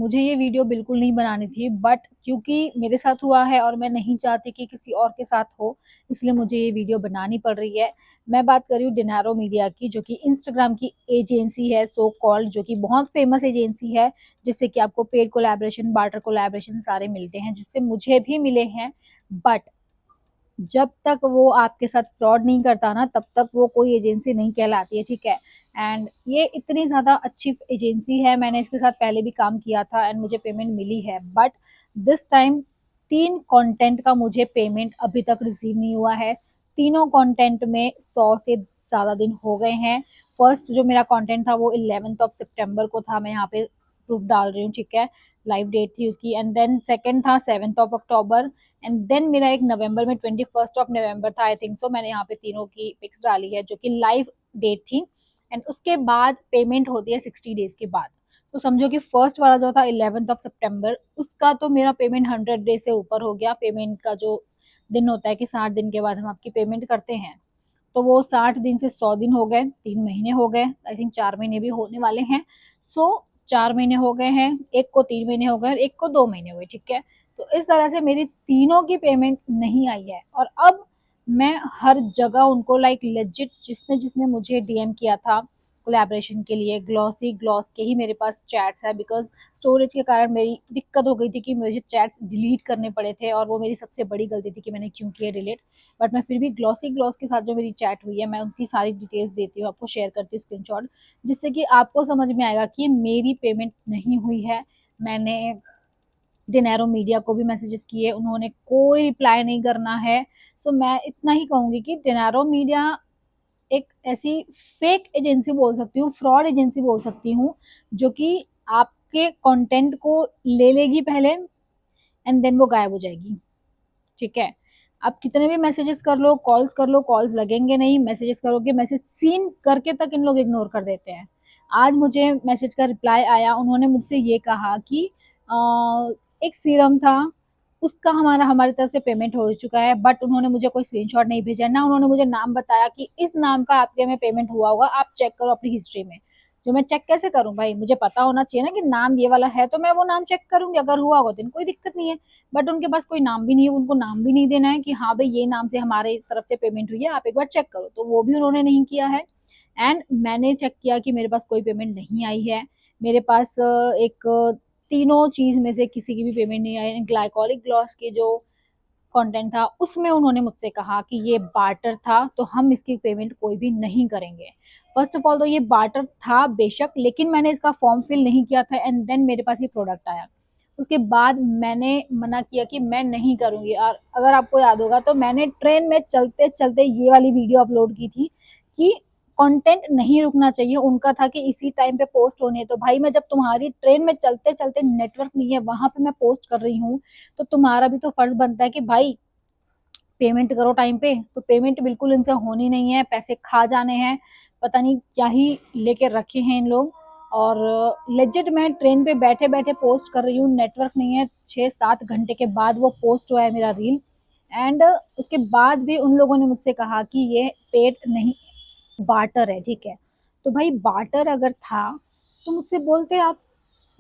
मुझे ये वीडियो बिल्कुल नहीं बनानी थी, बट क्योंकि मेरे साथ हुआ है और मैं नहीं चाहती कि किसी और के साथ हो, इसलिए मुझे ये वीडियो बनानी पड़ रही है। मैं बात कर रही हूँ डिनारो मीडिया की, जो कि इंस्टाग्राम की एजेंसी है सो कॉल्ड, जो कि बहुत फेमस एजेंसी है, जिससे कि आपको पेड कोलैबोरेशन, बार्टर कोलैबोरेशन सारे मिलते हैं, जिससे मुझे भी मिले हैं। बट जब तक वो आपके साथ फ्रॉड नहीं करता ना, तब तक वो कोई एजेंसी नहीं कहलाती है, ठीक है। एंड ये इतनी ज़्यादा अच्छी एजेंसी है, मैंने इसके साथ पहले भी काम किया था एंड मुझे पेमेंट मिली है। बट दिस टाइम 3 कंटेंट का मुझे पेमेंट अभी तक रिसीव नहीं हुआ है। तीनों कंटेंट में 100 से ज़्यादा दिन हो गए हैं। फर्स्ट जो मेरा कंटेंट था वो 11 सितंबर को था, मैं यहाँ पे प्रूफ डाल रही हूँ, ठीक है, लाइव डेट थी उसकी। एंड देन सेकंड था 7 अक्टूबर, एंड देन मेरा एक नवंबर में 21 नवंबर था, आई थिंक सो। मैंने यहाँ पे तीनों की पिक्स डाली है जो कि लाइव डेट थी। एंड उसके बाद पेमेंट होती है 60 डेज के बाद। तो समझो कि फर्स्ट वाला जो था 11 सितंबर, उसका तो मेरा पेमेंट 100 डेज से ऊपर हो गया। पेमेंट का जो दिन होता है कि 60 दिन के बाद हम आपकी पेमेंट करते हैं, तो वो 60 दिन से 100 दिन हो गए, 3 महीने हो गए, आई थिंक 4 महीने भी होने वाले हैं। सो 4 महीने हो गए हैं, एक को 3 महीने हो गए, एक को 2 महीने हुए, ठीक है। तो इस तरह से मेरी तीनों की पेमेंट नहीं आई है। और अब मैं हर जगह उनको लाइक लेजिट, जिसने जिसने मुझे डीएम किया था कोलैबोरेशन के लिए, ग्लॉसी ग्लॉस के ही मेरे पास चैट्स है, बिकॉज स्टोरेज के कारण मेरी दिक्कत हो गई थी कि मुझे चैट्स डिलीट करने पड़े थे, और वो मेरी सबसे बड़ी गलती थी कि मैंने क्यों किया डिलीट। बट मैं फिर भी ग्लॉसी ग्लॉस के साथ जो मेरी चैट हुई है, मैं उनकी सारी डिटेल्स देती हूँ, आपको शेयर करती हूँ स्क्रीनशॉट, जिससे कि आपको समझ में आएगा कि मेरी पेमेंट नहीं हुई है। मैंने डिनेरो मीडिया को भी मैसेजेस किए, उन्होंने कोई रिप्लाई नहीं करना है। सो मैं इतना ही कहूँगी कि डिनेरो मीडिया एक ऐसी फेक एजेंसी बोल सकती हूँ, फ्रॉड एजेंसी बोल सकती हूँ, जो कि आपके कंटेंट को ले लेगी पहले एंड देन वो गायब हो जाएगी, ठीक है। आप कितने भी मैसेजेस कर लो, कॉल्स कर लो, कॉल्स लगेंगे नहीं। मैसेजेस करोगे, मैसेज सीन करके तक इन लोग इग्नोर कर देते हैं। आज मुझे मैसेज का रिप्लाई आया, उन्होंने मुझसे ये कहा कि एक सीरम था, उसका हमारा हमारी तरफ से पेमेंट हो चुका है, बट उन्होंने मुझे कोई स्क्रीनशॉट नहीं भेजा, ना उन्होंने मुझे नाम बताया कि इस नाम का आपके में पेमेंट हुआ होगा, आप चेक करो अपनी हिस्ट्री में। जो मैं चेक कैसे करूं भाई, मुझे पता होना चाहिए ना कि नाम ये वाला है, तो मैं वो नाम चेक करूंगी, अगर हुआ होगा तो कोई दिक्कत नहीं है। बट उनके पास कोई नाम भी नहीं है, उनको नाम भी नहीं देना है कि हाँ भाई ये नाम से हमारे तरफ से पेमेंट हुई है, आप एक बार चेक करो, तो वो भी उन्होंने नहीं किया है। एंड मैंने चेक किया कि मेरे पास कोई पेमेंट नहीं आई है। मेरे पास एक तीनों चीज में से किसी की भी पेमेंट नहीं आई। ग्लाइकोलिक ग्लॉस की जो कंटेंट था, उसमें उन्होंने मुझसे कहा कि ये बार्टर था, तो हम इसकी पेमेंट कोई भी नहीं करेंगे। फर्स्ट ऑफ ऑल तो ये बार्टर था बेशक, लेकिन मैंने इसका फॉर्म फिल नहीं किया था, एंड देन मेरे पास ये प्रोडक्ट आया। उसके बाद मैंने मना किया कि मैं नहीं करूंगी। और अगर आपको याद होगा तो मैंने ट्रेन में चलते चलते ये वाली वीडियो अपलोड की थी कि कंटेंट नहीं रुकना चाहिए। उनका था कि इसी टाइम पे पोस्ट होने, तो भाई मैं जब तुम्हारी ट्रेन में चलते चलते नेटवर्क नहीं है वहां पे मैं पोस्ट कर रही हूँ, तो तुम्हारा भी तो फर्ज बनता है कि भाई पेमेंट करो टाइम पे। तो पेमेंट बिल्कुल इनसे होनी नहीं है, पैसे खा जाने हैं, पता नहीं क्या ही लेके रखे हैं इन लोग। और लेजिट मैं ट्रेन पे बैठे बैठे पोस्ट कर रही हूँ, नेटवर्क नहीं है, 6-7 घंटे के बाद वो पोस्ट हुआ है मेरा रील। एंड उसके बाद भी उन लोगों ने मुझसे कहा कि ये पेड नहीं, बार्टर है, ठीक है। तो भाई बार्टर अगर था तो मुझसे बोलते आप।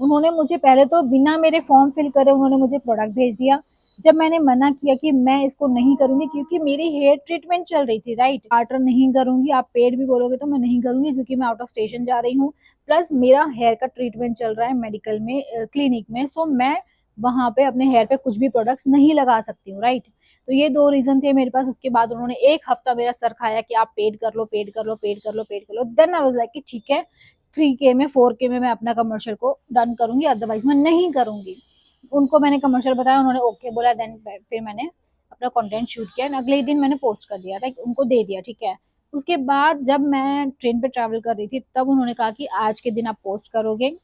उन्होंने मुझे पहले तो बिना मेरे फॉर्म फिल करे उन्होंने मुझे प्रोडक्ट भेज दिया। जब मैंने मना किया कि मैं इसको नहीं करूंगी क्योंकि मेरी हेयर ट्रीटमेंट चल रही थी, राइट, बार्टर नहीं करूंगी, आप पेड भी बोलोगे तो मैं नहीं करूंगी क्योंकि मैं आउट ऑफ स्टेशन जा रही हूँ। प्लस मेरा हेयर का ट्रीटमेंट चल रहा है मेडिकल में, क्लिनिक में, सो मैं वहां पे अपने हेयर पे कुछ भी प्रोडक्ट्स नहीं लगा सकती हूँ, राइट। तो ये 2 रीजन थे मेरे पास। उसके बाद उन्होंने एक हफ्ता मेरा सर खाया कि आप पेड कर लो, पेड कर लो, पेड कर लो, पेड कर लो। देन आई वाज लाइक कि ठीक है, 3K में, 4K में मैं अपना कमर्शियल को डन करूंगी, अदरवाइज मैं नहीं करूंगी। उनको मैंने कमर्शियल बताया, उन्होंने ओके बोला। देन फिर मैंने अपना कंटेंट शूट किया, अगले ही दिन मैंने पोस्ट कर दिया था, उनको दे दिया, ठीक है। उसके बाद जब मैं ट्रेन पे ट्रैवल कर रही थी, तब उन्होंने कहा कि आज के दिन आप पोस्ट करोगे।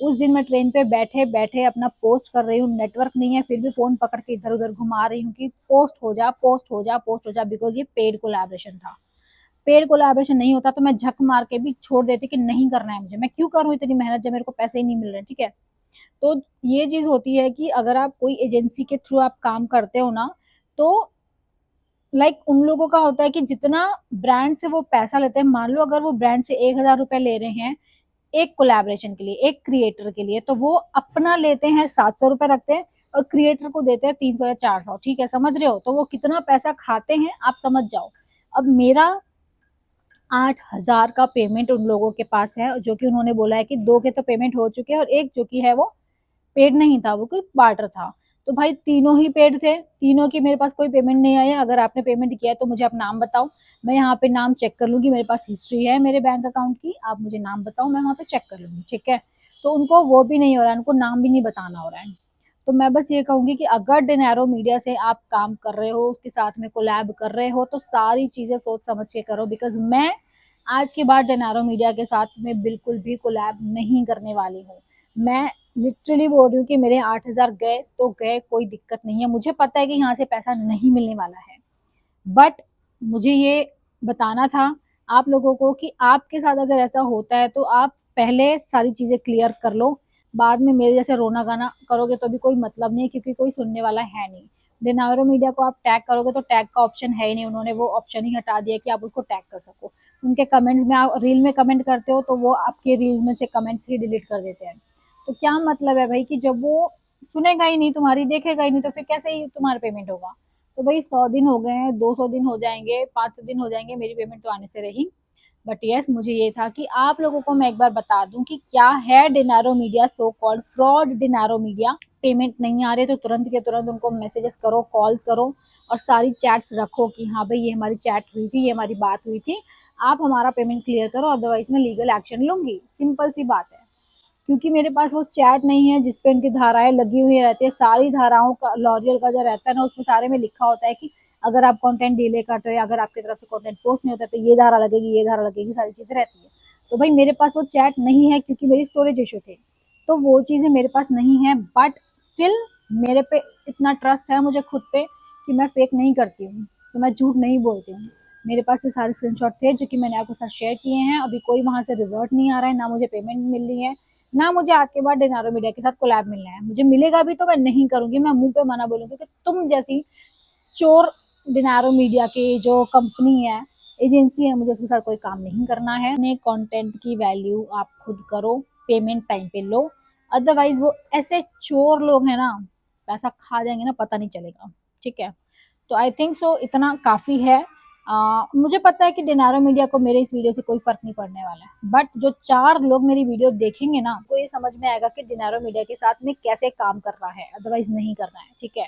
उस दिन मैं ट्रेन पे बैठे बैठे अपना पोस्ट कर रही हूँ, नेटवर्क नहीं है, फिर भी फोन पकड़ के इधर उधर घुमा रही हूँ कि पोस्ट हो जा, पोस्ट हो जा, पोस्ट हो जा, बिकॉज ये पेड कोलैबोरेशन था। पेड कोलैबोरेशन नहीं होता तो मैं झक मार के भी छोड़ देती कि नहीं करना है मुझे, मैं क्यों करूँ इतनी मेहनत जब मेरे को पैसे ही नहीं मिल रहे, ठीक है। तो ये चीज होती है कि अगर आप कोई एजेंसी के थ्रू आप काम करते हो ना, तो उन लोगों का होता है कि जितना ब्रांड से वो पैसा लेते हैं, मान लो अगर वो ब्रांड से 1,000 रुपए ले रहे हैं, एक कोलैबोरेशन के लिए, एक क्रिएटर के लिए, तो वो अपना लेते हैं 700 रुपए रखते हैं और क्रिएटर को देते हैं 300 या 400। ठीक है, समझ रहे हो? तो वो कितना पैसा खाते हैं आप समझ जाओ। अब मेरा 8,000 का पेमेंट उन लोगों के पास है, जो कि उन्होंने बोला है कि 2 के तो पेमेंट हो चुके हैं और एक जो कि है वो पेड नहीं था, वो कोई बार्टर था। तो भाई तीनों ही पेड थे, तीनों की मेरे पास कोई पेमेंट नहीं आई है। अगर आपने पेमेंट किया है तो मुझे आप नाम बताओ, मैं यहाँ पे नाम चेक कर लूंगी, मेरे पास हिस्ट्री है मेरे बैंक अकाउंट की, आप मुझे नाम बताओ, मैं वहाँ पे चेक कर लूंगी। ठीक है, तो उनको वो भी नहीं हो रहा है, उनको नाम भी नहीं बताना हो रहा है। तो मैं बस ये कहूंगी कि अगर डिनेरो मीडिया से आप काम कर रहे हो, उसके साथ में कोलैब कर रहे हो, तो सारी चीजें सोच समझ के करो, बिकॉज मैं आज के बाद डिनेरो मीडिया के साथ में बिल्कुल भी कोलैब नहीं करने वाली हूँ। मैं लिटरली बोल रही हूँ कि मेरे 8,000 गए तो गए, कोई दिक्कत नहीं है, मुझे पता है कि यहाँ से पैसा नहीं मिलने वाला है, बट मुझे ये बताना था आप लोगों को कि आपके साथ अगर ऐसा होता है तो आप पहले सारी चीज़ें क्लियर कर लो, बाद में मेरे जैसे रोना गाना करोगे तो भी कोई मतलब नहीं है, क्योंकि कोई सुनने वाला है नहीं। डिनारो मीडिया को आप टैग करोगे तो टैग का ऑप्शन है ही नहीं, उन्होंने वो ऑप्शन ही हटा दिया कि आप उसको टैग कर सको। उनके कमेंट्स में, आप रील में कमेंट करते हो तो वो आपके रील में से कमेंट्स ही डिलीट कर देते हैं। तो क्या मतलब है भाई कि जब वो सुनेगा ही नहीं तुम्हारी, देखेगा ही नहीं, तो फिर कैसे ही तुम्हारा पेमेंट होगा? तो भाई 100 दिन हो गए हैं, 200 दिन हो जाएंगे, 500 दिन हो जाएंगे, मेरी पेमेंट तो आने से रही। बट यस, मुझे ये था कि आप लोगों को मैं एक बार बता दूं कि क्या है Dinaro Media, so called fraud Dinaro Media. Payment नहीं आ रहे तो तुरंत के तुरंत उनको मैसेजेस करो, कॉल्स करो और सारी चैट्स रखो कि हाँ भाई ये हमारी चैट हुई थी, ये हमारी बात हुई थी, आप हमारा पेमेंट क्लियर करो, अदरवाइज मैं लीगल एक्शन लूंगी। सिंपल सी बात है। क्योंकि मेरे पास वो चैट नहीं है जिसपे उनकी धाराएं लगी हुई रहती है, सारी धाराओं का लॉरियल का जो रहता है ना, उसमें सारे में लिखा होता है कि अगर आप कंटेंट डिले करते हो या अगर आपकी तरफ से कंटेंट पोस्ट नहीं होता तो ये धारा लगेगी, ये धारा लगेगी, सारी चीजें रहती है। तो भाई मेरे पास वो चैट नहीं है क्योंकि मेरी स्टोरेज इशू थे, तो वो चीजें मेरे पास नहीं है। बट स्टिल मेरे पे इतना ट्रस्ट है मुझे खुद पे कि मैं फेक नहीं करती हूँ, तो मैं झूठ नहीं बोलती हूँ। मेरे पास ये सारे स्क्रीनशॉट थे जो कि मैंने आपके साथ शेयर किए हैं, अभी कोई वहां से रिवर्ट नहीं आ रहा है, ना मुझे पेमेंट मिल रही है, ना मुझे आज के बाद डिनारो मीडिया के साथ कोलैब मिलना है। मुझे मिलेगा भी तो मैं नहीं करूंगी, मैं मुंह पे मना बोलूंगी कि तुम जैसी चोर डिनारो मीडिया की जो कंपनी है, एजेंसी है, मुझे उसके साथ कोई काम नहीं करना है। अपने कंटेंट की वैल्यू आप खुद करो, पेमेंट टाइम पे लो, अदरवाइज वो ऐसे चोर लोग हैं ना, पैसा खा जाएंगे ना, पता नहीं चलेगा। ठीक है, तो आई थिंक सो इतना काफ़ी है। मुझे पता है कि डिनारो मीडिया को मेरे इस वीडियो से कोई फर्क नहीं पड़ने वाला है, बट जो 4 लोग मेरी वीडियो देखेंगे ना, तो ये समझ में आएगा कि डिनारो मीडिया के साथ में कैसे काम कर रहा है, अदरवाइज नहीं करना है। ठीक है।